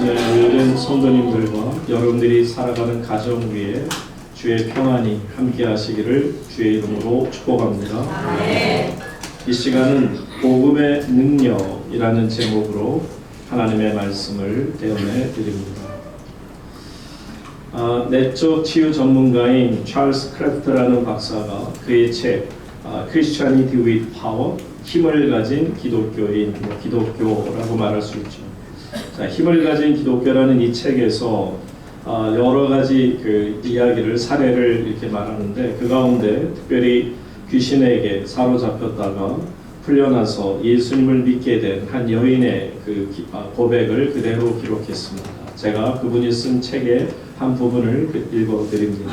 오시는 모든 성도님들과 여러분들이 살아가는 가정 위에 주의 평안이 함께 하시기를 주의 이름으로 축복합니다. 이 시간은 복음의 능력이라는 제목으로 하나님의 말씀을 대언해 드립니다. 내적 치유 전문가인 찰스 크래프트라는 박사가 그의 책 Christianity with Power, 힘을 가진 기독교인, 기독교라고 말할 수 있죠. 자, 힘을 가진 기독교라는 이 책에서 여러 가지 그 이야기를, 사례를 이렇게 말하는데, 그 가운데 특별히 귀신에게 사로잡혔다가 풀려나서 예수님을 믿게 된 한 여인의 그 고백을 그대로 기록했습니다. 제가 그분이 쓴 책의 한 부분을 읽어드립니다.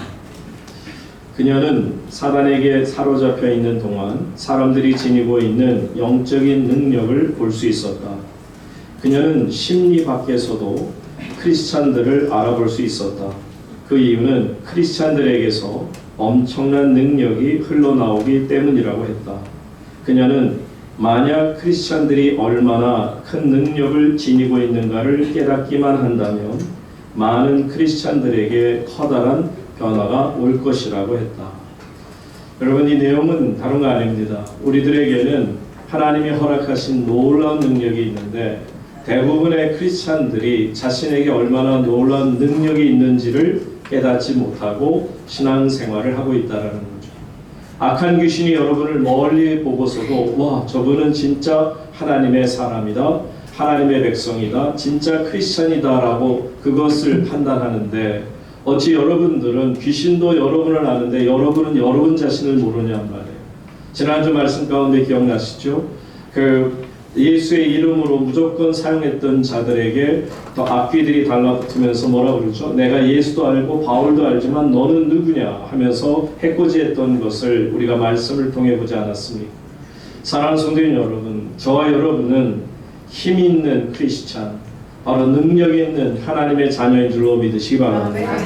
그녀는 사단에게 사로잡혀 있는 동안 사람들이 지니고 있는 영적인 능력을 볼 수 있었다. 그녀는 심리 밖에서도 크리스찬들을 알아볼 수 있었다. 그 이유는 크리스찬들에게서 엄청난 능력이 흘러나오기 때문이라고 했다. 그녀는 만약 크리스찬들이 얼마나 큰 능력을 지니고 있는가를 깨닫기만 한다면 많은 크리스찬들에게 커다란 변화가 올 것이라고 했다. 여러분, 이 내용은 다른 거 아닙니다. 우리들에게는 하나님이 허락하신 놀라운 능력이 있는데 대부분의 크리스찬들이 자신에게 얼마나 놀라운 능력이 있는지를 깨닫지 못하고 신앙생활을 하고 있다는 거죠. 악한 귀신이 여러분을 멀리 보고서도 와, 저분은 진짜 하나님의 사람이다, 하나님의 백성이다, 진짜 크리스찬이다 라고 그것을 판단하는데, 어찌 여러분들은 귀신도 여러분을 아는데 여러분은 여러분 자신을 모르냔 말이에요. 지난주 말씀 가운데 기억나시죠? 예수의 이름으로 무조건 사용했던 자들에게 더 악귀들이 달라붙으면서 뭐라 그러죠? 내가 예수도 알고 바울도 알지만 너는 누구냐 하면서 해코지했던 것을 우리가 말씀을 통해 보지 않았습니까? 사랑하는 성도님 여러분, 저와 여러분은 힘 있는 크리스찬, 바로 능력 있는 하나님의 자녀인 줄로 믿으시기 바랍니다.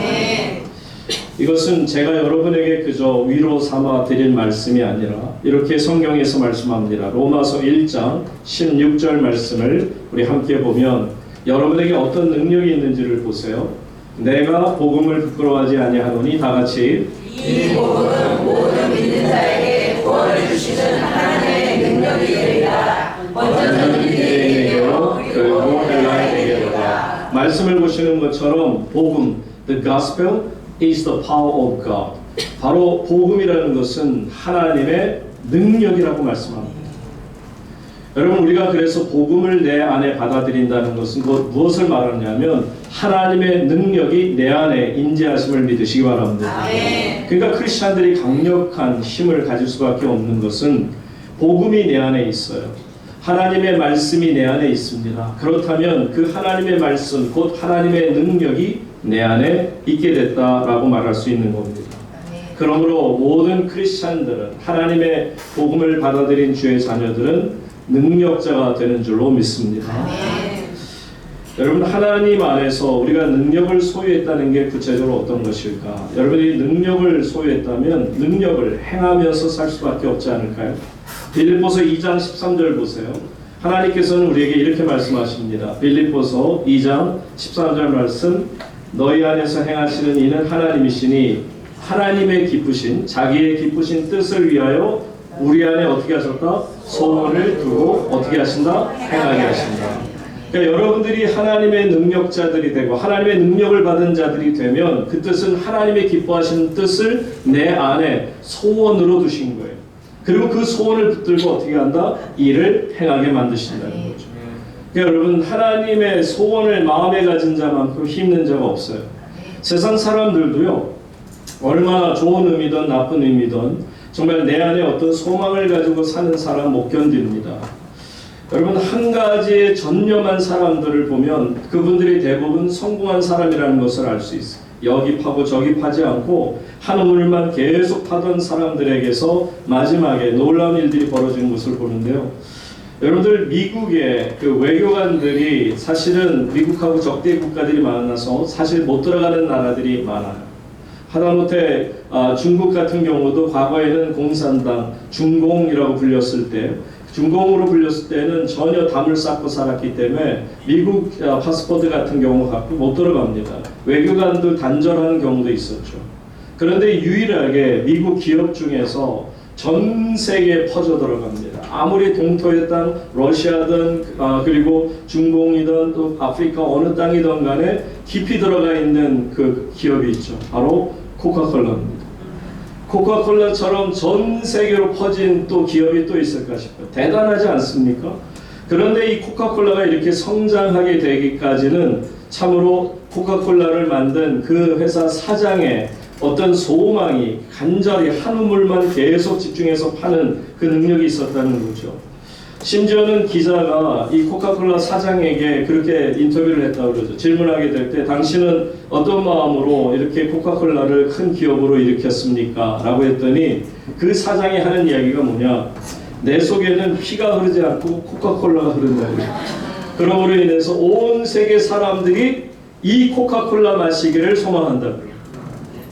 이것은 제가 여러분에게 그저 위로 삼아 드릴 말씀이 아니라 이렇게 성경에서 말씀합니다. 로마서 1장 16절 말씀을 우리 함께 보면 여러분에게 어떤 능력이 있는지를 보세요. 내가 복음을 부끄러워하지 아니하노니, 다 같이, 이 복음은 모든 믿는 자에게 구원을 주시는 하나님의 능력이리라. 먼저 유대인에게로 그리고 헬라인에게로다. 말씀을 보시는 것처럼 복음, the gospel is the power of God. 바로 복음이라는 것은 하나님의 능력이라고 말씀합니다. 여러분, 우리가 그래서 복음을 내 안에 받아들인다는 것은 무엇을 말하냐면 하나님의 능력이 내 안에 임재하심을 믿으시기 바랍니다. 그러니까 크리스찬들이 강력한 힘을 가질 수밖에 없는 것은 복음이 내 안에 있어요. 하나님의 말씀이 내 안에 있습니다. 그렇다면 그 하나님의 말씀, 곧 하나님의 능력이 내 안에 있게 됐다라고 말할 수 있는 겁니다. 그러므로 모든 크리스찬들은, 하나님의 복음을 받아들인 주의 자녀들은 능력자가 되는 줄로 믿습니다. 여러분, 하나님 안에서 우리가 능력을 소유했다는 게 구체적으로 어떤 것일까? 여러분이 능력을 소유했다면 능력을 행하면서 살 수밖에 없지 않을까요? 빌립보서 2장 13절 보세요. 하나님께서는 우리에게 이렇게 말씀하십니다. 빌립보서 2장 13절 말씀, 너희 안에서 행하시는 이는 하나님이시니 하나님의 기쁘신, 자기의 기쁘신 뜻을 위하여 우리 안에 어떻게 하셨다? 소원을 두고 어떻게 하신다? 행하게 하신다. 그러니까 여러분들이 하나님의 능력자들이 되고 하나님의 능력을 받은 자들이 되면 그 뜻은 하나님의 기뻐하시는 뜻을 내 안에 소원으로 두신 거예요. 그리고 그 소원을 붙들고 어떻게 한다? 이를 행하게 만드신다는 거죠. 그러니까 여러분, 하나님의 소원을 마음에 가진 자만큼 힘든 자가 없어요. 세상 사람들도요, 얼마나 좋은 의미든 나쁜 의미든 정말 내 안에 어떤 소망을 가지고 사는 사람 못 견딥니다. 여러분, 한 가지에 전념한 사람들을 보면 그분들이 대부분 성공한 사람이라는 것을 알 수 있어요. 여기 파고 저기 파지 않고 한 우물만 계속 파던 사람들에게서 마지막에 놀라운 일들이 벌어지는 것을 보는데요. 여러분들, 미국의 그 외교관들이 사실은 미국하고 적대 국가들이 많아서 사실 못 들어가는 나라들이 많아요. 하다못해 중국 같은 경우도 과거에는 공산당, 중공이라고 불렸을 때 중공으로 불렸을 때는 전혀 담을 쌓고 살았기 때문에 미국 파스포드 같은 경우 갖고 못 들어갑니다. 외교관들 단절하는 경우도 있었죠. 그런데 유일하게 미국 기업 중에서 전 세계에 퍼져 들어갑니다. 아무리 동토의 땅, 러시아든 그리고 중공이든 또 아프리카 어느 땅이든 간에 깊이 들어가 있는 그 기업이 있죠. 바로 코카콜라입니다. 코카콜라처럼 전 세계로 퍼진 또 기업이 또 있을까 싶어요. 대단하지 않습니까? 그런데 이 코카콜라가 이렇게 성장하게 되기까지는 참으로 코카콜라를 만든 그 회사 사장의 어떤 소망이 간절히 한 우물만 계속 집중해서 파는 그 능력이 있었다는 거죠. 심지어는 기자가 이 코카콜라 사장에게 그렇게 인터뷰를 했다고 그러죠. 질문하게 될 때 당신은 어떤 마음으로 이렇게 코카콜라를 큰 기업으로 일으켰습니까? 라고 했더니 그 사장이 하는 이야기가 뭐냐, 내 속에는 피가 흐르지 않고 코카콜라가 흐른다고. 그러므로 인해서 온 세계 사람들이 이 코카콜라 마시기를 소망한다고.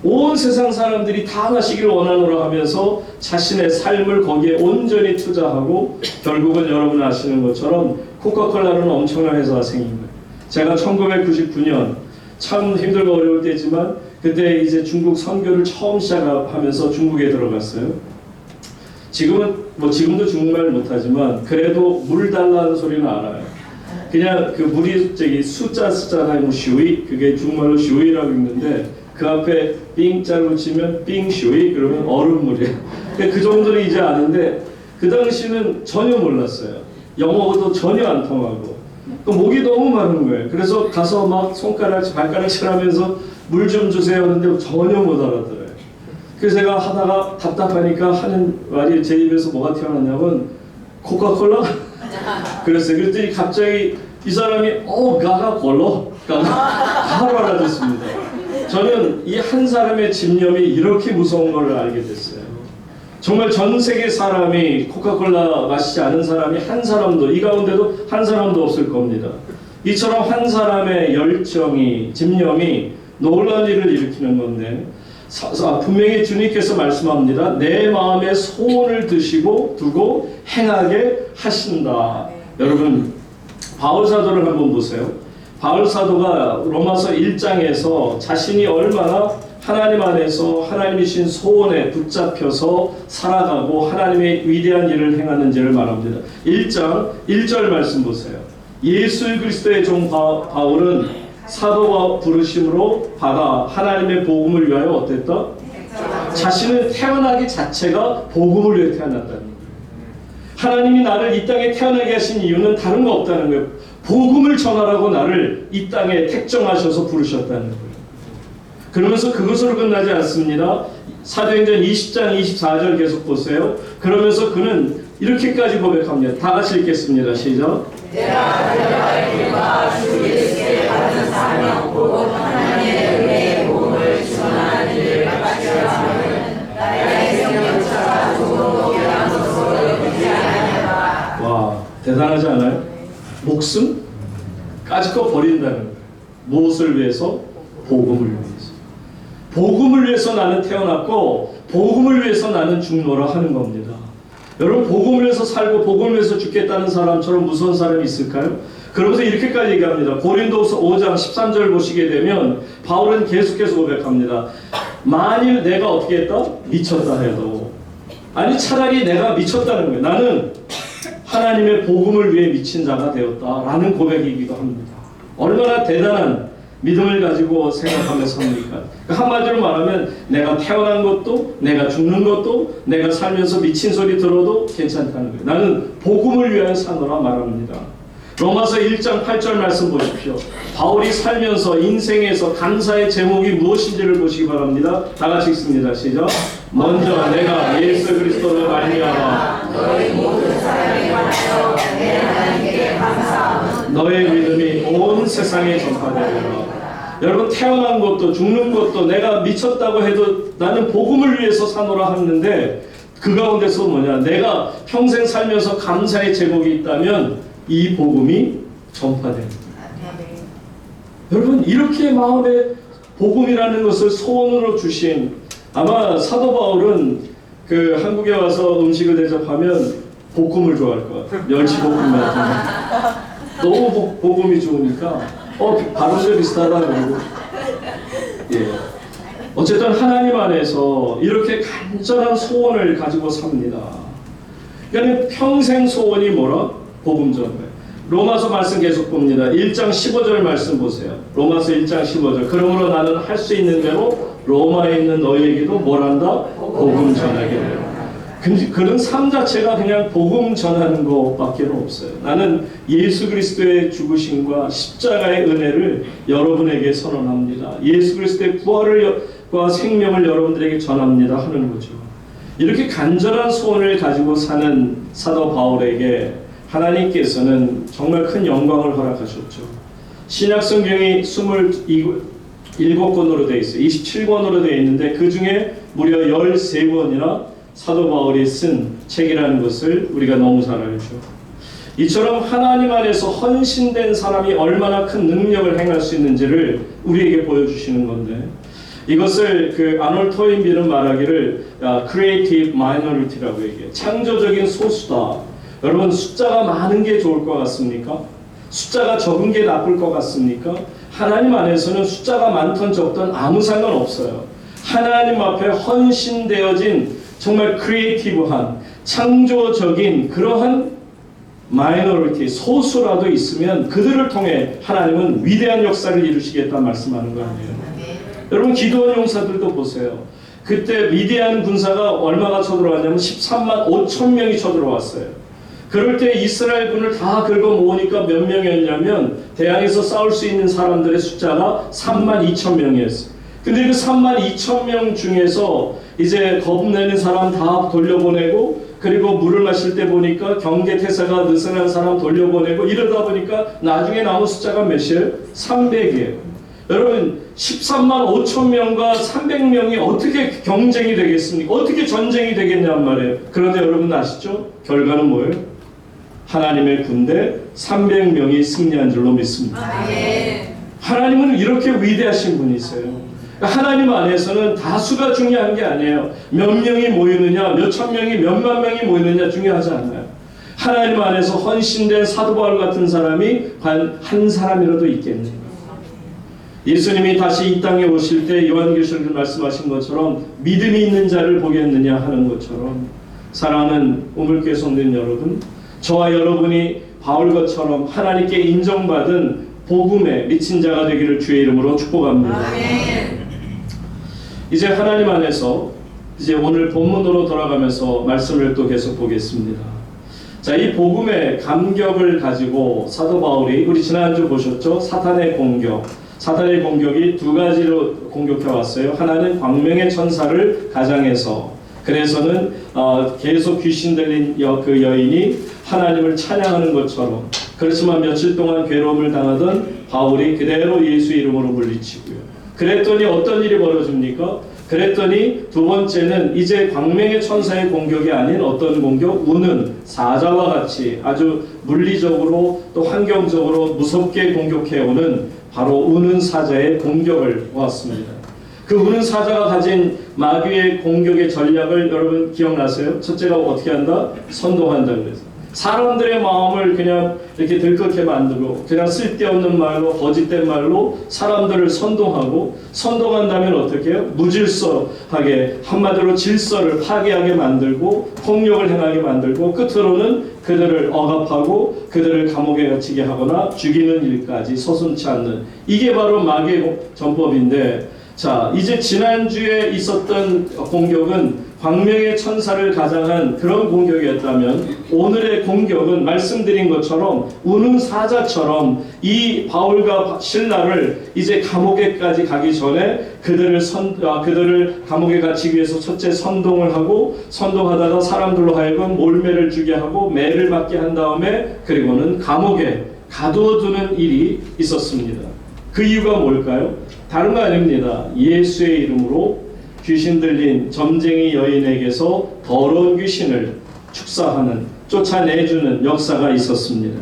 온 세상 사람들이 다 마시기를 원하노라 하면서 자신의 삶을 거기에 온전히 투자하고 결국은 여러분 아시는 것처럼 코카콜라는 엄청난 회사가 생긴 거예요. 제가 1999년 참 힘들고 어려울 때지만 그때 이제 중국 선교를 처음 시작하면서 중국에 들어갔어요. 지금도 중국말 못하지만 그래도 물 달라는 소리는 알아요. 그냥 그 물이 숫자 쓰잖아요. 뭐 슈이, 그게 중국말로 슈이라고 읽는데 그 앞에 빙자로 치면 빙슈이, 그러면 얼음물이에요. 그 정도는 이제 아는데 그 당시는 전혀 몰랐어요. 영어도 전혀 안 통하고 목이 너무 마른 거예요. 그래서 가서 막 발가락질하면서 물 좀 주세요 하는데 전혀 못 알아들어요. 그래서 제가 하다가 답답하니까 하는 말이 제 입에서 뭐가 튀어나왔냐면 코카콜라? 그랬어요. 그랬더니 갑자기 이 사람이 가가 걸러? 바로 알아듣습니다. 저는 이 한 사람의 집념이 이렇게 무서운 걸 알게 됐어요. 정말 전 세계 사람이 코카콜라 마시지 않은 사람이 한 사람도, 이 가운데도 한 사람도 없을 겁니다. 이처럼 한 사람의 열정이, 집념이 놀라운 일을 일으키는 건데 분명히 주님께서 말씀합니다. 내 마음의 소원을 두고 행하게 하신다. 여러분, 바울 사도를 한번 보세요. 바울 사도가 로마서 1장에서 자신이 얼마나 하나님 안에서 하나님이신 소원에 붙잡혀서 살아가고 하나님의 위대한 일을 행하는지를 말합니다. 1장 1절 말씀 보세요. 예수 그리스도의 종 바울은 사도와 부르심으로 받아 하나님의 복음을 위하여 어땠다? 자신은 태어나기 자체가 복음을 위해 태어났다는 거예요. 하나님이 나를 이 땅에 태어나게 하신 이유는 다른 거 없다는 거예요. 복음을 전하라고 나를 이 땅에 택정하셔서 부르셨다는 거예요. 그러면서 그것으로 끝나지 않습니다. 사도행전 20장 24절 계속 보세요. 그러면서 그는 이렇게까지 고백합니다. 다 같이 읽겠습니다. 시작. 내가 길과 주 예수께 받은 사명 곧 하나님의 은혜의 복음을 전하는 일을 마치려 함은 나의 생명처럼 조금도 변한 것으로 여기지 아니하노라. 와, 대단하지 않아요? 목숨까지 거 버린다는 거예요. 무엇을 위해서? 복음을 위해서. 복음을 위해서 나는 태어났고 복음을 위해서 나는 죽노라 하는 겁니다. 여러분, 복음을 위해서 살고 복음을 위해서 죽겠다는 사람처럼 무서운 사람이 있을까요? 그러면서 이렇게까지 얘기합니다. 고린도서 5장 13절 보시게 되면 바울은 계속해서 고백합니다. 만일 내가 어떻게 했다? 미쳤다 해도, 아니 차라리 내가 미쳤다는 거예요. 나는 하나님의 복음을 위해 미친 자가 되었다라는 고백이기도 합니다. 얼마나 대단한 믿음을 가지고 생각하며 삽니까? 한마디로 말하면 내가 태어난 것도, 내가 죽는 것도, 내가 살면서 미친 소리 들어도 괜찮다는 거예요. 나는 복음을 위하여 사노라 말합니다. 로마서 1장 8절 말씀 보십시오. 바울이 살면서 인생에서 감사의 제목이 무엇인지를 보시기 바랍니다. 다 같이 읽습니다. 시작. 먼저 내가 예수 그리스도로 말미암아 너희 모든 사람에 관하여 내 하나님께 감사함은 너의 믿음이 온 세상에 전파되리라. 여러분, 태어난 것도 죽는 것도 내가 미쳤다고 해도 나는 복음을 위해서 사노라 하는데 그 가운데서 뭐냐, 내가 평생 살면서 감사의 제목이 있다면 이 복음이 전파됩니다. 여러분, 이렇게 마음에 복음이라는 것을 소원으로 주신, 아마 사도 바울은 그 한국에 와서 음식을 대접하면 볶음을 좋아할 것 같아요. 멸치볶음 같은 거. 너무 볶음이 좋으니까 발음도 비슷하다 그러고. 예. 어쨌든 하나님 안에서 이렇게 간절한 소원을 가지고 삽니다. 그러니까 평생 소원이 뭐라? 복음 전도예요. 로마서 말씀 계속 봅니다. 1장 15절 말씀 보세요. 로마서 1장 15절. 그러므로 나는 할 수 있는 대로 로마에 있는 너희에게도 뭘 한다? 복음 전하게 돼요. 그런 삶 자체가 그냥 복음 전하는 것밖에 없어요. 나는 예수 그리스도의 죽으심과 십자가의 은혜를 여러분에게 선언합니다. 예수 그리스도의 부활과 생명을 여러분들에게 전합니다 하는 거죠. 이렇게 간절한 소원을 가지고 사는 사도 바울에게 하나님께서는 정말 큰 영광을 허락하셨죠. 신약 성경이 27권으로 되어 있어요. 27권으로 되어 있는데 그 중에 무려 13권이나 사도 바울이 쓴 책이라는 것을 우리가 너무 잘 알죠. 이처럼 하나님 안에서 헌신된 사람이 얼마나 큰 능력을 행할 수 있는지를 우리에게 보여주시는 건데, 이것을 그 아놀드 토인비는 말하기를 creative minority라고 얘기해요. 창조적인 소수다. 여러분, 숫자가 많은 게 좋을 것 같습니까? 숫자가 적은 게 나쁠 것 같습니까? 하나님 안에서는 숫자가 많던 적던 아무 상관없어요. 하나님 앞에 헌신되어진 정말 크리에이티브한 창조적인 그러한 마이너리티, 소수라도 있으면 그들을 통해 하나님은 위대한 역사를 이루시겠다 말씀하는 거 아니에요. 여러분, 기도원 용사들도 보세요. 그때 위대한 군사가 얼마가 쳐들어왔냐면 13만 5천 명이 쳐들어왔어요. 그럴 때 이스라엘군을 다 긁어 모으니까 몇 명이었냐면 대항에서 싸울 수 있는 사람들의 숫자가 3만 2천 명이었어요. 근데 그 3만 2천 명 중에서 이제 겁내는 사람 다 돌려보내고, 그리고 물을 마실 때 보니까 경계태세가 느슨한 사람 돌려보내고, 이러다 보니까 나중에 남은 숫자가 몇이에요? 300이에요. 여러분, 13만 5천 명과 300명이 어떻게 경쟁이 되겠습니까? 어떻게 전쟁이 되겠냔 말이에요. 그런데 여러분 아시죠? 결과는 뭐예요? 하나님의 군대 300명이 승리한 줄로 믿습니다. 하나님은 이렇게 위대하신 분이세요. 하나님 안에서는 다수가 중요한 게 아니에요. 몇 명이 모이느냐, 몇 천 명이, 몇만 명이 모이느냐 중요하지 않아요. 하나님 안에서 헌신된 사도 바울 같은 사람이 한 사람이라도 있겠는가. 예수님이 다시 이 땅에 오실 때 요한계시록에 말씀하신 것처럼 믿음이 있는 자를 보겠느냐 하는 것처럼, 사랑하는 우물교회 성도님 여러분, 저와 여러분이 바울것처럼 하나님께 인정받은 복음에 미친 자가 되기를 주의 이름으로 축복합니다. 아멘. 이제 하나님 안에서 이제 오늘 본문으로 돌아가면서 말씀을 또 계속 보겠습니다. 자, 이 복음의 감격을 가지고 사도 바울이, 우리 지난주 보셨죠? 사탄의 공격. 사탄의 공격이 두 가지로 공격해 왔어요. 하나는 광명의 천사를 가장해서, 그래서는 계속 귀신 들린 그 여인이 하나님을 찬양하는 것처럼, 그렇지만 며칠 동안 괴로움을 당하던 바울이 그대로 예수 이름으로 물리치고요. 그랬더니 어떤 일이 벌어집니까? 그랬더니 두 번째는 이제 광명의 천사의 공격이 아닌 어떤 공격? 우는 사자와 같이 아주 물리적으로 또 환경적으로 무섭게 공격해오는 바로 우는 사자의 공격을 보았습니다. 그 우는 사자가 가진 마귀의 공격의 전략을 여러분 기억나세요? 첫째가 어떻게 한다? 선동한다 그래서. 사람들의 마음을 그냥 이렇게 들끓게 만들고, 그냥 쓸데없는 말로, 거짓된 말로 사람들을 선동한다면 어떻게 해요? 무질서하게, 한마디로 질서를 파괴하게 만들고 폭력을 행하게 만들고, 끝으로는 그들을 억압하고 그들을 감옥에 갇히게 하거나 죽이는 일까지 서슴지 않는, 이게 바로 마귀의 전법인데, 자, 이제 지난주에 있었던 공격은 광명의 천사를 가장한 그런 공격이었다면, 오늘의 공격은 말씀드린 것처럼 우는 사자처럼 이 바울과 실라를 이제 감옥에까지 가기 전에 그들을 감옥에 갇히기 위해서 첫째 선동을 하고, 선동하다가 사람들로 하여금 몰매를 주게 하고 매를 맞게 한 다음에 그리고는 감옥에 가두어두는 일이 있었습니다. 그 이유가 뭘까요? 다른 거 아닙니다. 예수의 이름으로 귀신 들린 점쟁이 여인에게서 더러운 귀신을 축사하는, 쫓아내주는 역사가 있었습니다.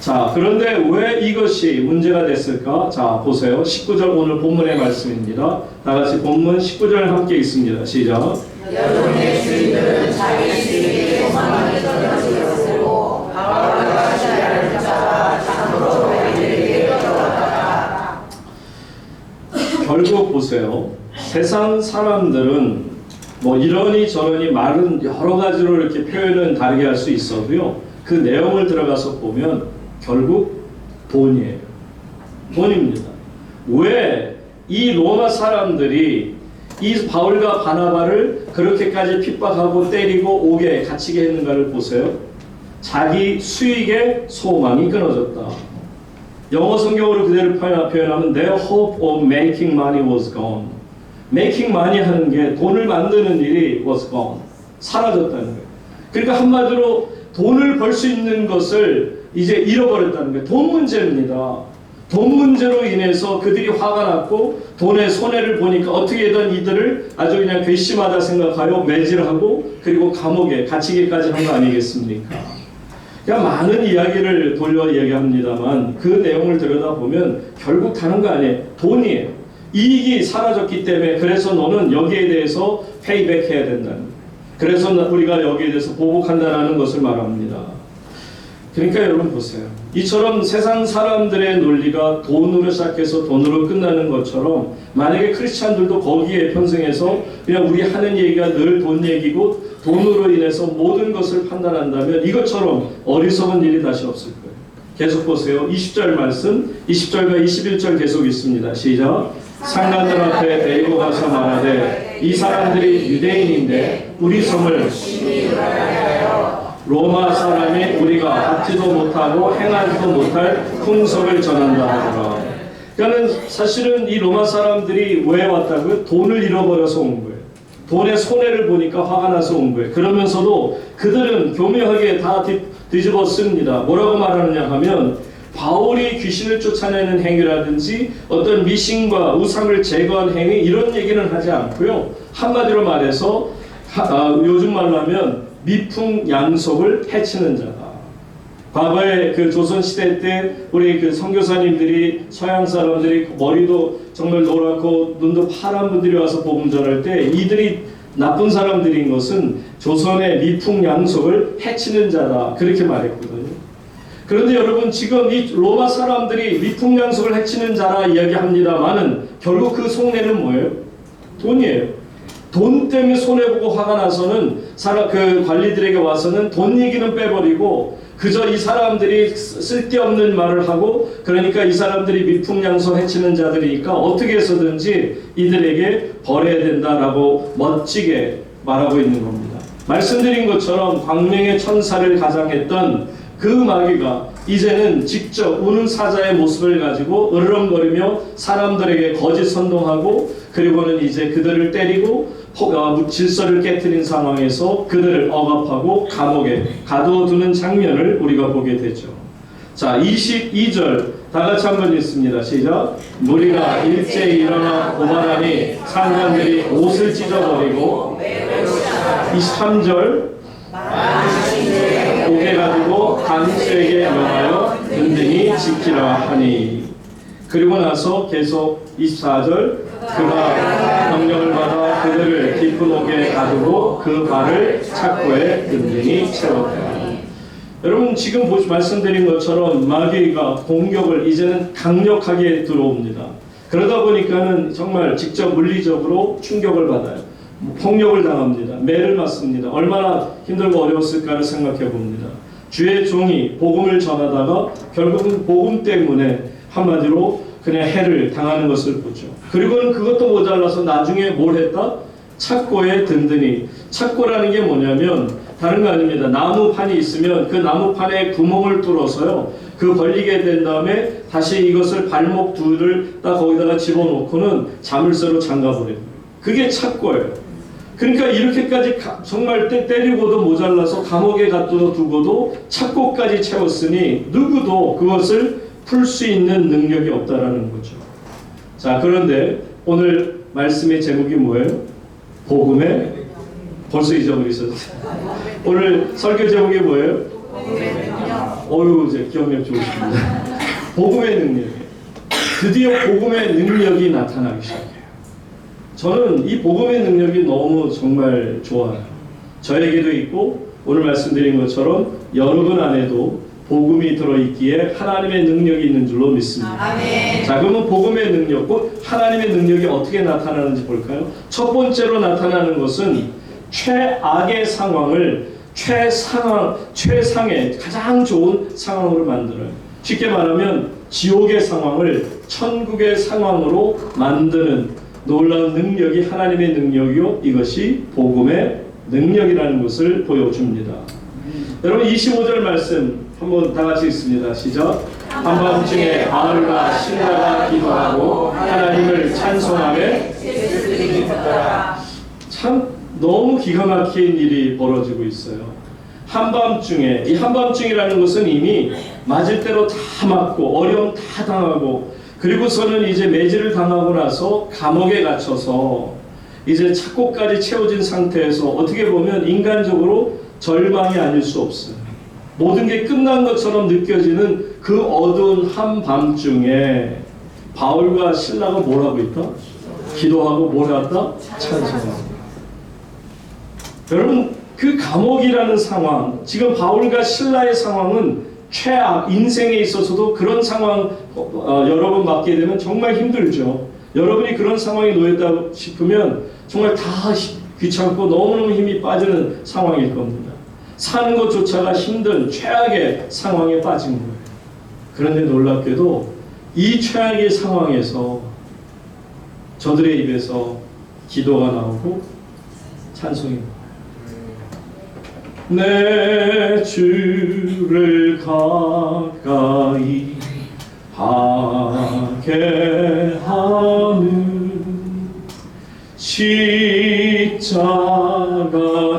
자, 그런데 왜 이것이 문제가 됐을까? 자, 보세요. 19절 오늘 본문의 말씀입니다. 다 같이 본문 19절 함께 있습니다. 시작. 여러분의 주인들은 자기 주인에게 소망을 떨어뜨려 결국 보세요. 세상 사람들은 뭐 이러니 저러니 말은 여러 가지로 이렇게 표현은 다르게 할 수 있어도요. 그 내용을 들어가서 보면 결국 돈이에요. 돈입니다. 왜 이 로마 사람들이 이 바울과 바나바를 그렇게까지 핍박하고 때리고 옥에 갇히게 했는가를 보세요. 자기 수익의 소망이 끊어졌다. 영어 성경으로 그대로 표현하면 their hope of making money was gone. making money 하는 게 돈을 만드는 일이 was gone. 사라졌다는 거예요. 그러니까 한마디로 돈을 벌 수 있는 것을 이제 잃어버렸다는 거예요. 돈 문제입니다. 돈 문제로 인해서 그들이 화가 났고 돈의 손해를 보니까 어떻게든 이들을 아주 그냥 괘씸하다 생각하여 매질하고 그리고 감옥에 갇히기까지 한 거 아니겠습니까? 그냥 많은 이야기를 돌려 얘기합니다만 그 내용을 들여다보면 결국 다른 거 아니에요. 돈이에요. 이익이 사라졌기 때문에 그래서 너는 여기에 대해서 페이백 해야 된다는 거예요. 그래서 우리가 여기에 대해서 보복한다는 것을 말합니다. 그러니까 여러분 보세요. 이처럼 세상 사람들의 논리가 돈으로 시작해서 돈으로 끝나는 것처럼 만약에 크리스찬들도 거기에 편승해서 그냥 우리 하는 얘기가 늘 돈 얘기고 돈으로 인해서 모든 것을 판단한다면 이것처럼 어리석은 일이 다시 없을 거예요. 계속 보세요. 20절 말씀 20절과 21절 계속 있습니다. 시작. 상관들 앞에 데리고 가서 말하되 이 사람들이 유대인인데 우리 성을 로마 사람이 우리가 받지도 못하고 행하지도 못할 풍속을 전한다 하더라. 그러니까 사실은 이 로마 사람들이 왜 왔다고요? 돈을 잃어버려서 온 거예요. 돈의 손해를 보니까 화가 나서 온 거예요. 그러면서도 그들은 교묘하게 다 뒤집어 씁니다. 뭐라고 말하느냐 하면 바울이 귀신을 쫓아내는 행위라든지 어떤 미신과 우상을 제거한 행위 이런 얘기는 하지 않고요. 한마디로 말해서 요즘 말로 하면 미풍양속을 해치는 자다. 과거에 그 조선시대 때 우리 그 선교사님들이 서양 사람들이 머리도 정말 노랗고 눈도 파란 분들이 와서 복음 전할 때 이들이 나쁜 사람들인 것은 조선의 미풍양속을 해치는 자다. 그렇게 말했거든요. 그런데 여러분 지금 이 로마 사람들이 미풍양속을 해치는 자라 이야기합니다만은 결국 그 속내는 뭐예요? 돈이에요. 돈 때문에 손해보고 화가 나서는 그 관리들에게 와서는 돈 얘기는 빼버리고 그저 이 사람들이 쓸데없는 말을 하고 그러니까 이 사람들이 미풍양속 해치는 자들이니까 어떻게 해서든지 이들에게 벌해야 된다라고 멋지게 말하고 있는 겁니다. 말씀드린 것처럼 광명의 천사를 가장했던 그 마귀가 이제는 직접 우는 사자의 모습을 가지고 으르렁거리며 사람들에게 거짓 선동하고 그리고는 이제 그들을 때리고 질서를 깨트린 상황에서 그들을 억압하고 감옥에 가두어두는 장면을 우리가 보게 되죠. 자, 22절 다 같이 한번 읽습니다. 시작. 무리가 일제히 일어나 고발하니 상관들이 옷을 찢어버리고 23절 고개 가지고 간수에게 명하여 든든히 지키라 하니 그리고 나서 계속 24절 그가 명령을 받아 그들을 깊은 옥에 가두고 그 발을 착고에 든든히 채웠다. 여러분 지금 말씀드린 것처럼 마귀가 공격을 이제는 강력하게 들어옵니다. 그러다 보니까는 정말 직접 물리적으로 충격을 받아요. 폭력을 당합니다. 매를 맞습니다. 얼마나 힘들고 어려웠을까를 생각해 봅니다. 주의 종이 복음을 전하다가 결국은 복음 때문에 한마디로 그냥 해를 당하는 것을 보죠. 그리고는 그것도 모자라서 나중에 뭘 했다? 착고에 든든히. 착고라는 게 뭐냐면 다른 거 아닙니다. 나무판이 있으면 그 나무판에 구멍을 뚫어서요. 그 벌리게 된 다음에 다시 이것을 발목 둘을 딱 거기다가 집어넣고는 자물쇠로 잠가버려요. 그게 착고예요. 그러니까 이렇게까지 정말 때리고도 모자라서 감옥에 가둬두고도 착고까지 채웠으니 누구도 그것을 풀 수 있는 능력이 없다라는 거죠. 자, 그런데 오늘 말씀의 제목이 뭐예요? 복음의 벌써 잊어버리셨어요. 오늘 설교 제목이 뭐예요? 어휴, 이제 기억력 좋으십니다. 복음의 능력이에요. 드디어 복음의 능력이 나타나기 시작해요. 저는 이 복음의 능력이 너무 정말 좋아요. 저에게도 있고 오늘 말씀드린 것처럼 여러분 안에도 복음이 들어있기에 하나님의 능력이 있는 줄로 믿습니다. 아멘. 자, 그러면 복음의 능력, 곧 하나님의 능력이 어떻게 나타나는지 볼까요? 첫 번째로 나타나는 것은 최악의 상황을 최상의 가장 좋은 상황으로 만들어요. 쉽게 말하면 지옥의 상황을 천국의 상황으로 만드는 놀라운 능력이 하나님의 능력이요, 이것이 복음의 능력이라는 것을 보여줍니다. 여러분 25절 말씀 한번 다 같이 읽습니다. 시작. 한밤중에 바울과 실라가 기도하고 하나님을 찬송하며 참 너무 기가 막힌 일이 벌어지고 있어요. 한밤중에, 이 한밤중이라는 것은 이미 맞을 대로 다 맞고 어려움 다 당하고, 그리고서는 이제 매질을 당하고 나서 감옥에 갇혀서 이제 착고까지 채워진 상태에서 어떻게 보면 인간적으로 절망이 아닐 수 없어요. 모든 게 끝난 것처럼 느껴지는 그 어두운 한밤중에 바울과 실라가 뭘 하고 있다? 기도하고 뭘 한다? 찬송하고. 여러분, 그 감옥이라는 상황, 지금 바울과 실라의 상황은 최악, 인생에 있어서도 그런 상황 여러 번 맞게 되면 정말 힘들죠. 여러분이 그런 상황에 놓였다 싶으면 정말 다 귀찮고 너무너무 힘이 빠지는 상황일 겁니다. 사는 것조차가 힘든 최악의 상황에 빠진 거예요. 그런데 놀랍게도 이 최악의 상황에서 저들의 입에서 기도가 나오고 찬송이 나와요. 내 주를 가까이 하게 하는 십자가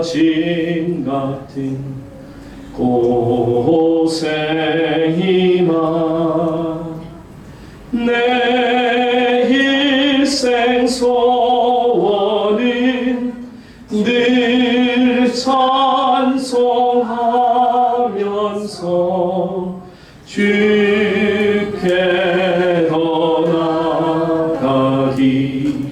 짐 같은 고생이나 내 일생 소원은 늘 찬송하면서 주께 더 나아가기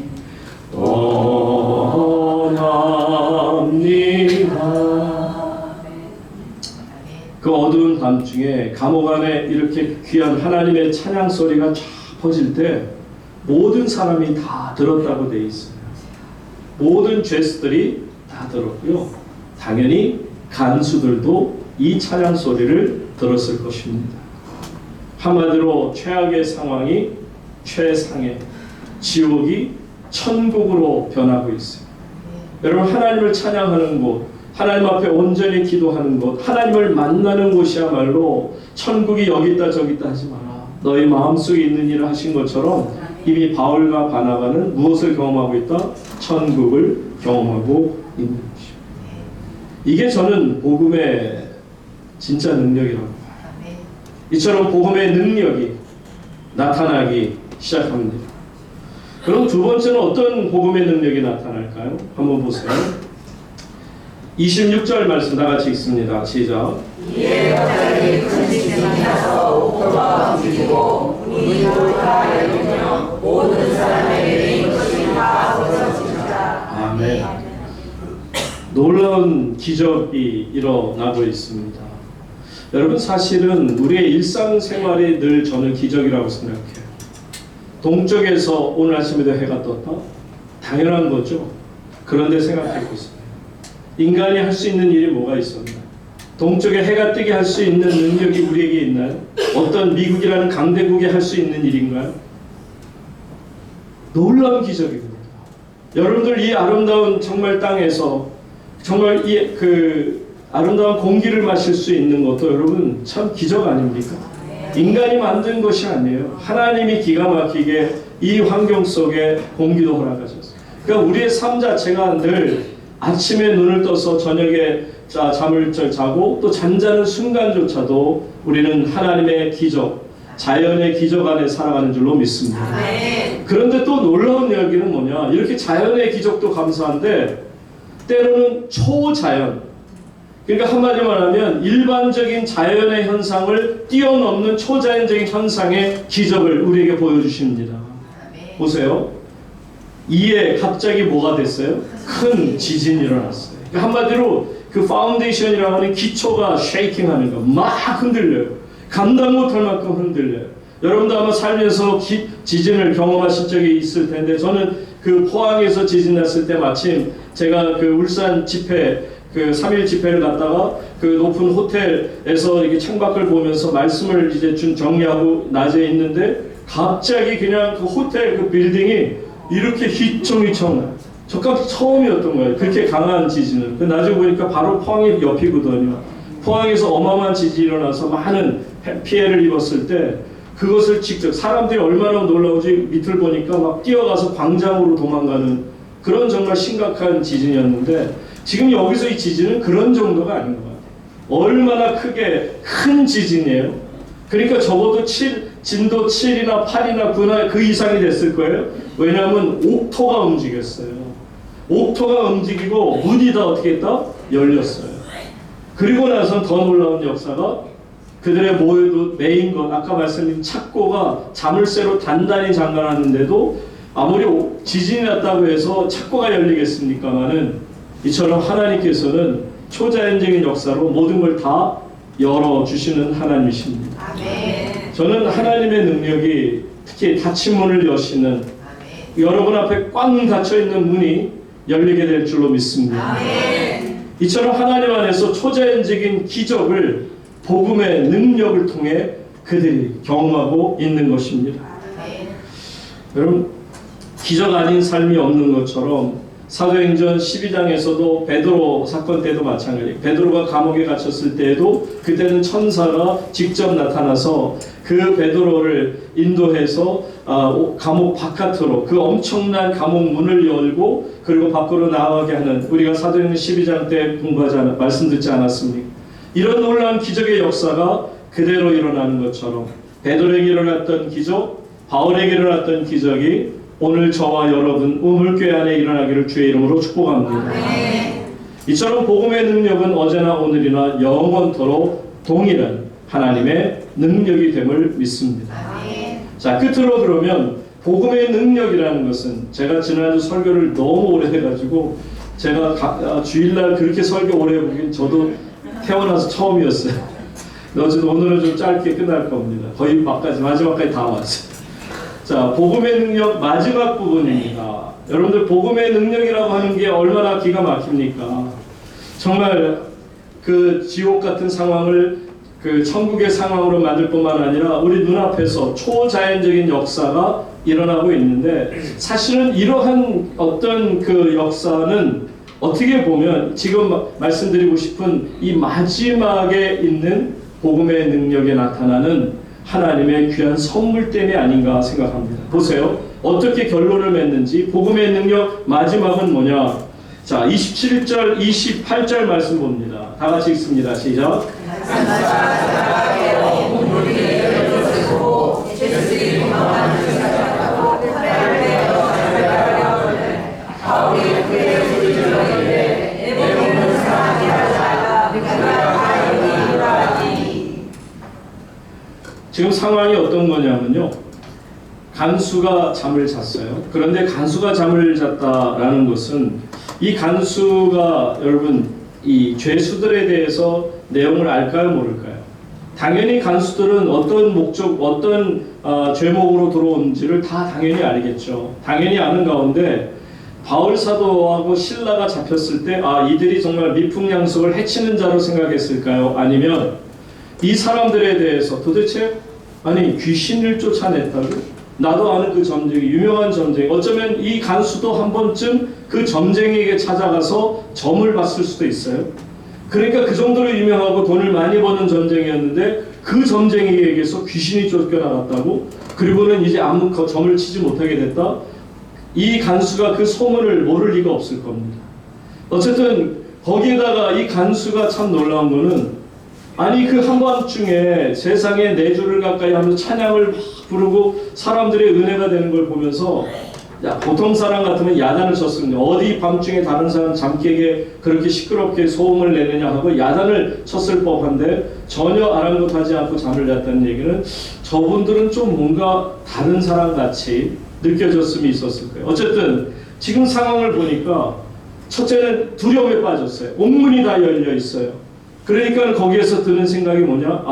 원합니다. 그 어두운 밤중에 감옥 안에 이렇게 귀한 하나님의 찬양 소리가 쫙 퍼질 때 모든 사람이 다 들었다고 돼 있어요. 모든 죄수들이 다 들었고요. 당연히 간수들도 이 찬양 소리를 들었을 것입니다. 한마디로 최악의 상황이 최상의, 지옥이 천국으로 변하고 있어요. 여러분, 하나님을 찬양하는 곳, 하나님 앞에 온전히 기도하는 곳, 하나님을 만나는 곳이야말로 천국이 여기 있다 저기 있다 하지 마라. 너희 마음속에 있는 일을 하신 것처럼 이미 바울과 바나바는 무엇을 경험하고 있다? 천국을 경험하고 있는 것입니다. 이게 저는 복음의 진짜 능력이라고 봐요. 이처럼 복음의 능력이 나타나기 시작합니다. 그럼 두 번째는 어떤 복음의 능력이 나타날까요? 한번 보세요. 26절 말씀 다 같이 읽습니다. 시작. 이에 갑자기 큰 지진이 나서 옥토가 움직이고 문이 돌다 열리며 모든 사람에게 이것이 다 벗어진다. 아멘. 놀라운 기적이 일어나고 있습니다. 여러분, 사실은 우리의 일상생활이 늘 저는 기적이라고 생각해요. 동쪽에서 오늘 아침에도 해가 떴다? 당연한 거죠. 그런데 생각해 보세요. 인간이 할 수 있는 일이 뭐가 있었나? 동쪽에 해가 뜨게 할 수 있는 능력이 우리에게 있나요? 어떤 미국이라는 강대국이 할 수 있는 일인가요? 놀라운 기적입니다. 여러분들 이 아름다운 정말 땅에서 정말 이 아름다운 공기를 마실 수 있는 것도 여러분 참 기적 아닙니까? 인간이 만든 것이 아니에요. 하나님이 기가 막히게 이 환경 속에 공기도 허락하셨어요. 그러니까 우리의 삶 자체가 늘 아침에 눈을 떠서 저녁에 잠을 자고 또 잠자는 순간조차도 우리는 하나님의 기적, 자연의 기적 안에 살아가는 줄로 믿습니다. 그런데 또 놀라운 이야기는 뭐냐? 이렇게 자연의 기적도 감사한데 때로는 초자연, 그러니까 한마디로 말하면 일반적인 자연의 현상을 뛰어넘는 초자연적인 현상의 기적을 우리에게 보여주십니다. 보세요. 이에 갑자기 뭐가 됐어요? 큰 지진이 일어났어요. 그러니까 한마디로 그 파운데이션이라고 하는 기초가 쉐이킹하는 거, 막 흔들려요. 감당 못할 만큼 흔들려요. 여러분도 아마 살면서 지진을 경험하신 적이 있을 텐데, 저는 그 포항에서 지진 났을 때 마침 제가 그 울산 집회, 그 3일 집회를 갔다가 그 높은 호텔에서 이렇게 창밖을 보면서 말씀을 이제 좀 정리하고 낮에 있는데, 갑자기 그냥 그 호텔 그 빌딩이 이렇게 휘청휘청 나요. 저까지 처음이었던 거예요. 그렇게 강한 지진은. 그 나중에 보니까 바로 포항이 옆이거든요. 포항에서 어마어마한 지진이 일어나서 많은 피해를 입었을 때 그것을 직접 사람들이 얼마나 놀라운지 밑을 보니까 막 뛰어가서 광장으로 도망가는 그런 정말 심각한 지진이었는데, 지금 여기서 이 지진은 그런 정도가 아닌 것 같아요. 얼마나 크게 큰 지진이에요. 그러니까 적어도 진도 7이나 8이나 9나 그 이상이 됐을 거예요. 왜냐하면 옥토가 움직였어요. 옥토가 움직이고 문이 다 어떻게 했다? 열렸어요. 그리고 나서 더 놀라운 역사가, 그들의 모여도 메인 것, 아까 말씀드린 착고가 자물쇠로 단단히 잠가놨는데도 아무리 지진이 났다고 해서 착고가 열리겠습니까마는, 이처럼 하나님께서는 초자연적인 역사로 모든 걸 다 열어주시는 하나님이십니다. 아멘. 저는 하나님의 능력이 특히 닫힌 문을 여시는, 아멘. 여러분 앞에 꽝 닫혀있는 문이 열리게 될 줄로 믿습니다. 아멘. 이처럼 하나님 안에서 초자연적인 기적을 복음의 능력을 통해 그들이 경험하고 있는 것입니다. 아멘. 여러분, 기적 아닌 삶이 없는 것처럼 사도행전 12장에서도 베드로 사건 때도 마찬가지예요. 베드로가 감옥에 갇혔을 때에도 그때는 천사가 직접 나타나서 그 베드로를 인도해서 감옥 바깥으로, 그 엄청난 감옥 문을 열고 그리고 밖으로 나가게 하는, 우리가 사도행전 12장 때 말씀 듣지 않았습니까? 이런 놀라운 기적의 역사가 그대로 일어나는 것처럼 베드로에게 일어났던 기적, 바울에게 일어났던 기적이 오늘 저와 여러분 우물교회 안에 일어나기를 주의 이름으로 축복합니다. 아멘. 이처럼 복음의 능력은 어제나 오늘이나 영원토록 동일한 하나님의 능력이 됨을 믿습니다. 아멘. 자, 끝으로 그러면 복음의 능력이라는 것은, 제가 지난주 설교를 너무 오래 해가지고 제가 주일날 그렇게 설교 오래 보긴 저도 태어나서 처음이었어요. 어쨌든 오늘은 좀 짧게 끝날 겁니다. 거의 마지막까지 다 왔어요. 자, 복음의 능력 마지막 부분입니다. 여러분들, 복음의 능력이라고 하는 게 얼마나 기가 막힙니까? 정말 그 지옥 같은 상황을 그 천국의 상황으로 만들 뿐만 아니라 우리 눈앞에서 초자연적인 역사가 일어나고 있는데, 사실은 이러한 어떤 그 역사는 어떻게 보면 지금 말씀드리고 싶은 이 마지막에 있는 복음의 능력에 나타나는 하나님의 귀한 선물 때문이 아닌가 생각합니다. 보세요. 어떻게 결론을 맺는지. 복음의 능력 마지막은 뭐냐? 자, 27절, 28절 말씀 봅니다. 다 같이 읽습니다. 시작. 지금 상황이 어떤 거냐면요, 간수가 잠을 잤어요. 그런데 간수가 잠을 잤다라는 것은, 이 간수가 여러분 이 죄수들에 대해서 내용을 알까요, 모를까요? 당연히 간수들은 어떤 목적, 어떤 죄목으로 들어온지를 다 당연히 알겠죠. 당연히 아는 가운데 바울 사도하고 실라가 잡혔을 때, 이들이 정말 미풍양속을 해치는 자로 생각했을까요? 아니면 이 사람들에 대해서 도대체 귀신을 쫓아냈다고? 나도 아는 그 점쟁이, 유명한 점쟁이, 어쩌면 이 간수도 한 번쯤 그 점쟁이에게 찾아가서 점을 봤을 수도 있어요. 그러니까 그 정도로 유명하고 돈을 많이 버는 점쟁이였는데 그 점쟁이에게서 귀신이 쫓겨나갔다고? 그리고는 이제 아무 점을 치지 못하게 됐다? 이 간수가 그 소문을 모를 리가 없을 겁니다. 어쨌든 거기에다가 이 간수가 참 놀라운 거는, 그 한밤중에 세상에 내 주를 가까이 하면서 찬양을 막 부르고 사람들의 은혜가 되는 걸 보면서, 보통 사람 같으면 야단을 쳤습니다. 어디 밤중에 다른 사람 잠 깨게 그렇게 시끄럽게 소음을 내느냐 하고 야단을 쳤을 법한데, 전혀 아랑곳하지 않고 잠을 잤다는 얘기는 저분들은 좀 뭔가 다른 사람 같이 느껴졌음이 있었을 거예요. 어쨌든 지금 상황을 보니까 첫째는 두려움에 빠졌어요. 옥문이 다 열려 있어요. 그러니까 거기에서 드는 생각이 뭐냐?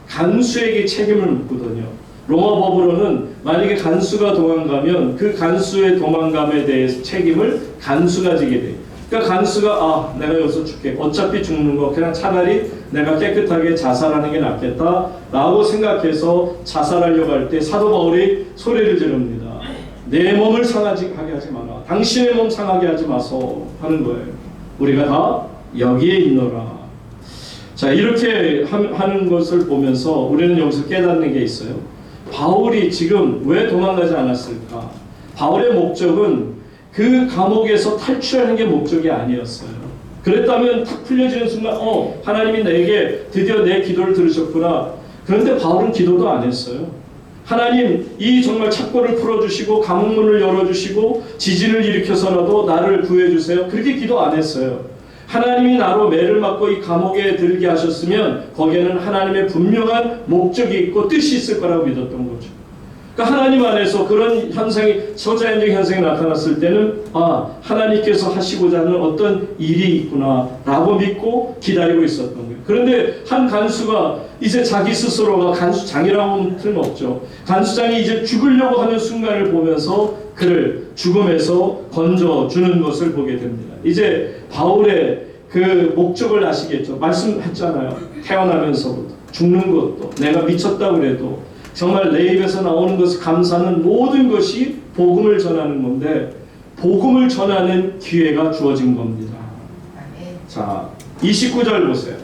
간수에게 책임을 묻거든요. 로마 법으로는 만약에 간수가 도망가면 그 간수의 도망감에 대해서 책임을 간수가 지게 돼요. 그러니까 간수가 내가 여기서 죽게, 어차피 죽는 거 그냥 차라리 내가 깨끗하게 자살하는 게 낫겠다 라고 생각해서 자살하려고 할 때 사도 바울이 소리를 지릅니다. 내 몸을 상하게 하지 마라. 당신의 몸 상하게 하지 마소 하는 거예요. 우리가 다 여기에 있노라. 자, 이렇게 하는 것을 보면서 우리는 여기서 깨닫는 게 있어요. 바울이 지금 왜 도망가지 않았을까? 바울의 목적은 그 감옥에서 탈출하는 게 목적이 아니었어요. 그랬다면 탁 풀려지는 순간 하나님이 내게 드디어 내 기도를 들으셨구나. 그런데 바울은 기도도 안 했어요. 하나님, 이 정말 착고를 풀어주시고 감옥문을 열어주시고 지진을 일으켜서라도 나를 구해주세요. 그렇게 기도 안 했어요. 하나님이 나로 매를 맞고 이 감옥에 들게 하셨으면 거기에는 하나님의 분명한 목적이 있고 뜻이 있을 거라고 믿었던 거죠. 그러니까 하나님 안에서 그런 현상이, 초자연적 현상이 나타났을 때는 하나님께서 하시고자 하는 어떤 일이 있구나 라고 믿고 기다리고 있었던 거예요. 그런데 한 간수가 이제 자기 스스로가 간수장이라고 하면 틀림없죠. 간수장이 이제 죽으려고 하는 순간을 보면서 그를 죽음에서 건져주는 것을 보게 됩니다. 이제 바울의 그 목적을 아시겠죠? 말씀했잖아요. 태어나면서부터 죽는 것도 내가 미쳤다고 그래도 정말 내 입에서 나오는 것을 감사하는 모든 것이 복음을 전하는 건데 복음을 전하는 기회가 주어진 겁니다. 자, 29절 보세요.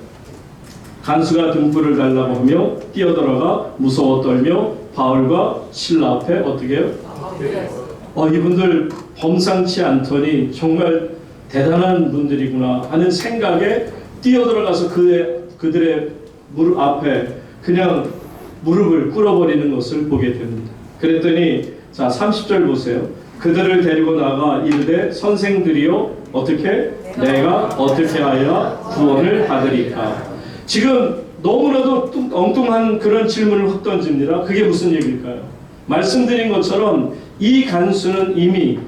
간수가 등불을 달라고 하며 뛰어들어가 무서워 떨며 바울과 신라 앞에 어떻게 해요? 이분들 범상치 않더니 정말 대단한 분들이구나 하는 생각에 뛰어들어가서 그들의 무릎 앞에 그냥 무릎을 꿇어버리는 것을 보게 됩니다. 그랬더니 자 30절 보세요. 그들을 데리고 나가 이르되 선생들이여 어떻게 내가 어떻게 하여 구원을 받으리까. 지금 너무나도 엉뚱한 그런 질문을 확 던집니다. 그게 무슨 얘기일까요? 말씀드린 것처럼 이 간수는 이미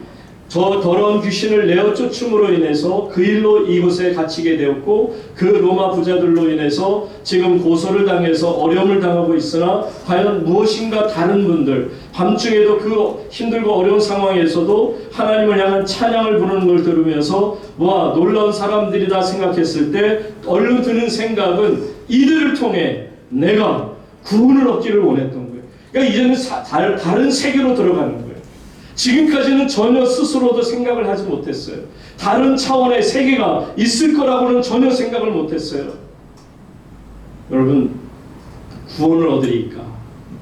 저 더러운 귀신을 내어 쫓음으로 인해서 그 일로 이곳에 갇히게 되었고 그 로마 부자들로 인해서 지금 고소를 당해서 어려움을 당하고 있으나 과연 무엇인가 다른 분들 밤중에도 그 힘들고 어려운 상황에서도 하나님을 향한 찬양을 부르는 걸 들으면서 와 놀라운 사람들이다 생각했을 때 얼른 드는 생각은 이들을 통해 내가 구원을 얻기를 원했던 거예요. 그러니까 이제는 다른 세계로 들어가는 거예요. 지금까지는 전혀 스스로도 생각을 하지 못했어요. 다른 차원의 세계가 있을 거라고는 전혀 생각을 못했어요. 여러분 구원을 얻으리까?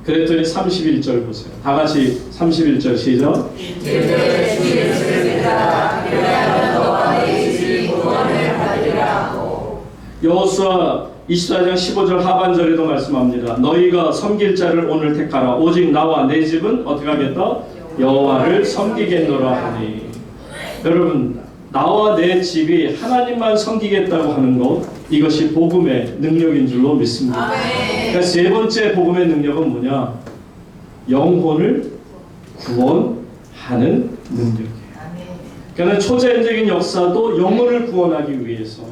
그랬더니 31절 보세요. 다 같이 31절 시작. 여호수아 24장 15절 하반절에도 말씀합니다. 너희가 섬길 자를 오늘 택하라. 오직 나와 내 집은 어떻게 하겠다? 여호와를 섬기겠노라 하니. 여러분 나와 내 집이 하나님만 섬기겠다고 하는 것 이것이 복음의 능력인 줄로 믿습니다. 그러니까 세 번째 복음의 능력은 뭐냐? 영혼을 구원하는 능력이에요. 그러니까 초자연적인 역사도 영혼을 구원하기 위해서.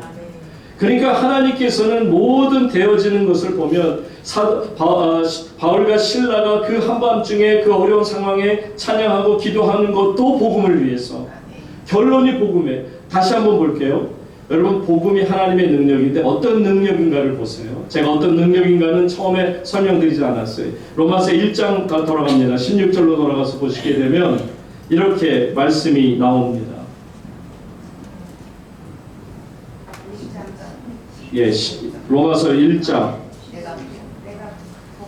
그러니까 하나님께서는 모든 되어지는 것을 보면 바울과 신라가 그 한밤중에 그 어려운 상황에 찬양하고 기도하는 것도 복음을 위해서. 결론이 복음에. 다시 한번 볼게요. 여러분 복음이 하나님의 능력인데 어떤 능력인가를 보세요. 제가 어떤 능력인가는 처음에 설명드리지 않았어요. 로마서 1장 돌아갑니다. 16절로 돌아가서 보시게 되면 이렇게 말씀이 나옵니다. 예, 로마서 1장.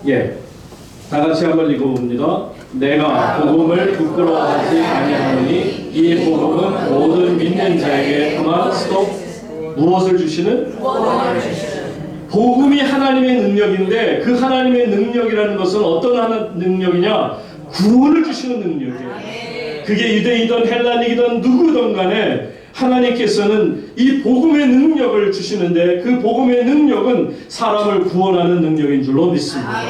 예, 다 같이 한번 읽어봅니다. 내가 복음을 부끄러워하지 아니하노니 이 복음은 모든 믿는 자에게 그만 스톱 무엇을 주시는? 복음이 하나님의 능력인데 그 하나님의 능력이라는 것은 어떤 능력이냐? 구원을 주시는 능력이에요. 그게 유대이든 헬라닉이든 누구든 간에 하나님께서는 이 복음의 능력을 주시는데 그 복음의 능력은 사람을 구원하는 능력인 줄로 믿습니다.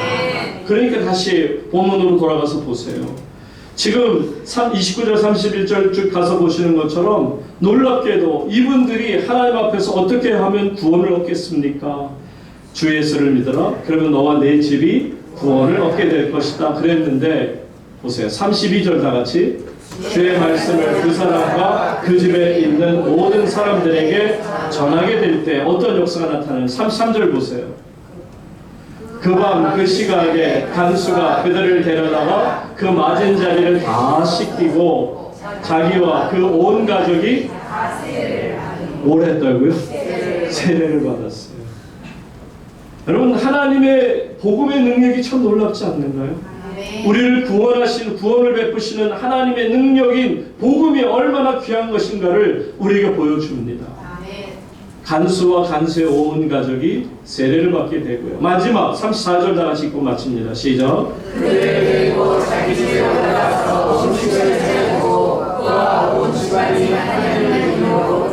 그러니까 다시 본문으로 돌아가서 보세요. 지금 29절 31절 쭉 가서 보시는 것처럼 놀랍게도 이분들이 하나님 앞에서 어떻게 하면 구원을 얻겠습니까? 주 예수를 믿어라. 그러면 너와 내 집이 구원을 얻게 될 것이다. 그랬는데 보세요. 32절 다 같이 주의 말씀을 그 사람과 그 집에 있는 모든 사람들에게 전하게 될 때 어떤 역사가 나타나는 33절 보세요. 그 밤 그 시각에 간수가 그들을 데려다가 그 맞은 자리를 다 씻기고 자기와 그 온 가족이 뭘 했다고요? 세례를 받았어요. 여러분, 하나님의 복음의 능력이 참 놀랍지 않는가요? 우리를 구원하시는, 구원을 베푸시는 하나님의 능력인 복음이 얼마나 귀한 것인가를 우리에게 보여줍니다. 간수와 간수의 온 가족이 세례를 받게 되고요. 마지막 34절 다 같이 읽고 마칩니다. 시작. 그리고 자기 집에 올라가서 음식을 차리고 그와 온 집안이 하나님의 이름으로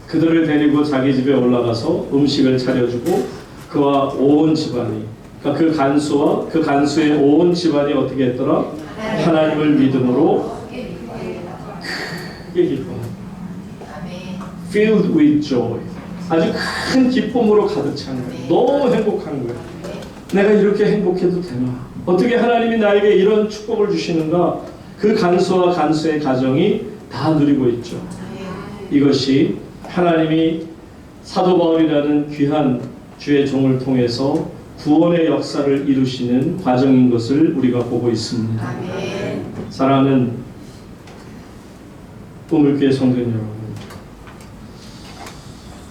그들을 데리고 자기 집에 올라가서 음식을 차려주고 그와 온 집안이, 그러니까 그 간수와 그 간수의 온 집안이 어떻게 했더라? 하나님을 믿음으로 크게 기뻐합니다. Filled with joy. 아주 큰 기쁨으로 가득 찬 거예요. 너무 행복한 거예요. 내가 이렇게 행복해도 되나? 어떻게 하나님이 나에게 이런 축복을 주시는가? 그 간수와 간수의 가정이 다 누리고 있죠. 이것이 하나님이 사도 바울이라는 귀한 주의 종을 통해서 구원의 역사를 이루시는 과정인 것을 우리가 보고 있습니다. 아멘. 사랑하는 우물교회 성도님 여러분,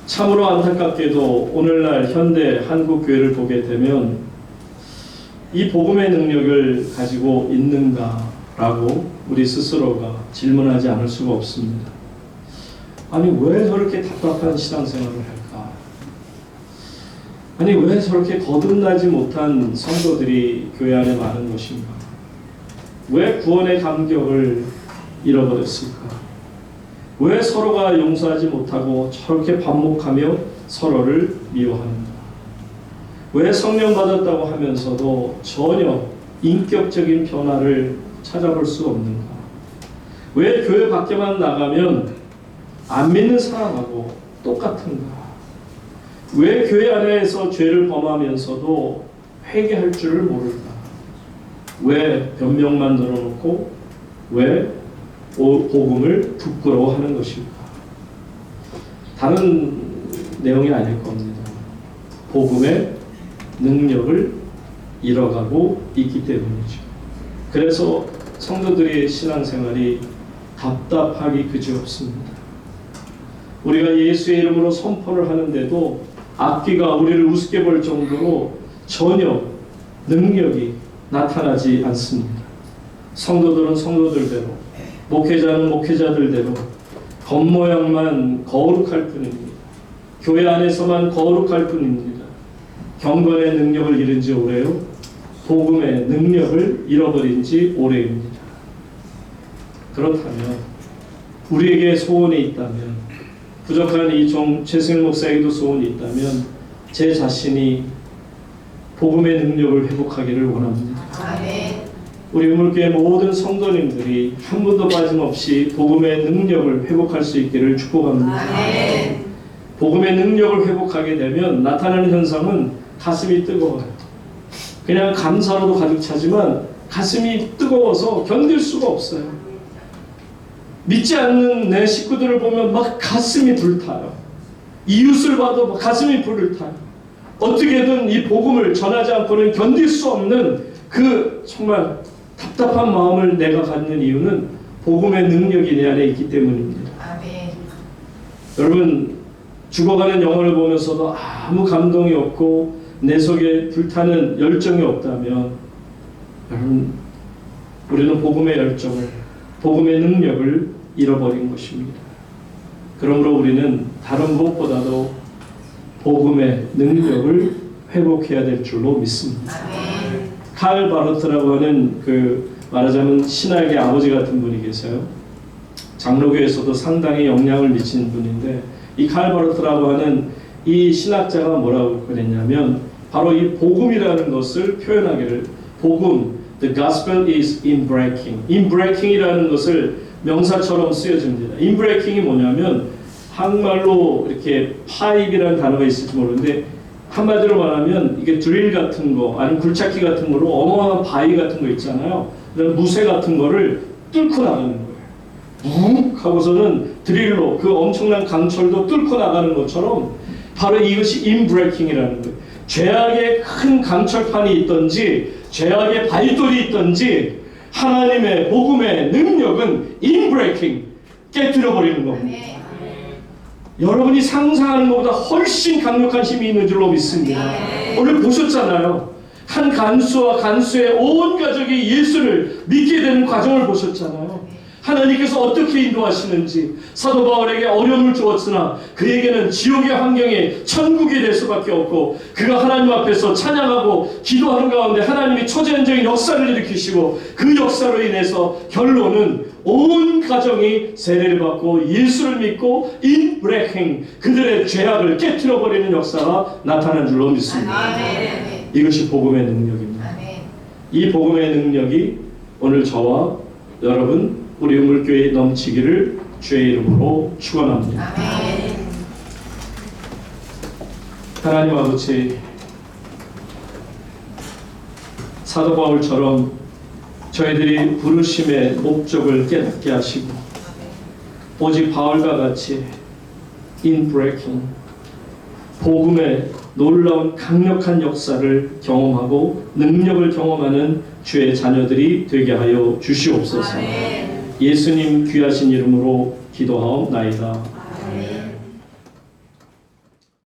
참으로 안타깝게도 오늘날 현대 한국 교회를 보게 되면 이 복음의 능력을 가지고 있는가라고 우리 스스로가 질문하지 않을 수가 없습니다. 아니, 왜 저렇게 답답한 신앙생활을 할까? 아니, 왜 저렇게 거듭나지 못한 성도들이 교회 안에 많은 것인가? 왜 구원의 감격을 잃어버렸을까? 왜 서로가 용서하지 못하고 저렇게 반목하며 서로를 미워하는가? 왜 성령 받았다고 하면서도 전혀 인격적인 변화를 찾아볼 수 없는가? 왜 교회 밖에만 나가면 안 믿는 사람하고 똑같은가? 왜 교회 안에서 죄를 범하면서도 회개할 줄을 모를까? 왜 변명만 늘어놓고 왜 복음을 부끄러워하는 것일까? 다른 내용이 아닐 겁니다. 복음의 능력을 잃어가고 있기 때문이죠. 그래서 성도들의 신앙생활이 답답하기 그지없습니다. 우리가 예수의 이름으로 선포를 하는데도 앞뒤가 우리를 우습게 볼 정도로 전혀 능력이 나타나지 않습니다. 성도들은 성도들대로, 목회자는 목회자들대로 겉모양만 거룩할 뿐입니다. 교회 안에서만 거룩할 뿐입니다. 경건의 능력을 잃은 지 오래요. 복음의 능력을 잃어버린 지 오래입니다. 그렇다면 우리에게 소원이 있다면, 부족한 이 종 최승일 목사에게도 소원이 있다면 제 자신이 복음의 능력을 회복하기를 원합니다. 아멘. 우리 우물교회 모든 성도님들이 한 분도 빠짐없이 복음의 능력을 회복할 수 있기를 축복합니다. 아멘. 복음의 능력을 회복하게 되면 나타나는 현상은 가슴이 뜨거워요. 그냥 감사로도 가득 차지만 가슴이 뜨거워서 견딜 수가 없어요. 믿지 않는 내 식구들을 보면 막 가슴이 불타요. 이웃을 봐도 막 가슴이 불을 타요. 어떻게든 이 복음을 전하지 않고는 견딜 수 없는 그 정말 답답한 마음을 내가 갖는 이유는 복음의 능력이 내 안에 있기 때문입니다. 아멘. 여러분, 죽어가는 영혼을 보면서도 아무 감동이 없고 내 속에 불타는 열정이 없다면, 여러분, 우리는 복음의 열정을, 복음의 능력을 잃어버린 것입니다. 그러므로 우리는 다른 무엇보다도 복음의 능력을 회복해야 될 줄로 믿습니다. 아멘. 칼 바로트라고 하는 말하자면 신학의 아버지 같은 분이 계세요. 장로교에서도 상당히 영향을 미친 분인데, 이 칼 바로트라고 하는 이 신학자가 뭐라고 그랬냐면 바로 이 복음이라는 것을 표현하기를 복음, the gospel is inbreaking. inbreaking이라는 것을 명사처럼 쓰여집니다. inbreaking이 뭐냐면 한국말로 이렇게 파입이라는 단어가 있을지 모르는데 한마디로 말하면 이게 드릴 같은 거 아니면 굴착기 같은 거로 어마어마한 바위 같은 거 있잖아요. 그런 무쇠 같은 거를 뚫고 나가는 거예요. 묵 하고서는 드릴로 그 엄청난 강철도 뚫고 나가는 것처럼 바로 이것이 인브레이킹이라는 거예요. 죄악의 큰 강철판이 있든지 죄악의 바위돌이 있든지 하나님의 복음의 능력은 인브레이킹, 깨뜨려버리는 겁니다. 여러분이 상상하는 것보다 훨씬 강력한 힘이 있는 줄로 믿습니다. 오늘 보셨잖아요. 한 간수와 간수의 온 가족이 예수를 믿게 되는 과정을 보셨잖아요. 하나님께서 어떻게 인도하시는지. 사도 바울에게 어려움을 주었으나 그에게는 지옥의 환경이 천국이 될 수밖에 없고 그가 하나님 앞에서 찬양하고 기도하는 가운데 하나님이 초자연적인 역사를 일으키시고 그 역사로 인해서 결론은 온 가정이 세례를 받고 예수를 믿고 인브레이킹, 그들의 죄악을 깨트려버리는 역사가 나타난 줄로 믿습니다. 이것이 복음의 능력입니다. 이 복음의 능력이 오늘 저와 여러분 우리 우물교회에 넘치기를 주의 이름으로 축원합니다. 하나님 아버지, 사도 바울처럼 저희들이 부르심의 목적을 깨닫게 하시고 오직 바울과 같이 인브레이킹, 복음의 놀라운 강력한 역사를 경험하고 능력을 경험하는 주의 자녀들이 되게 하여 주시옵소서. 예수님 귀하신 이름으로 기도하옵나이다.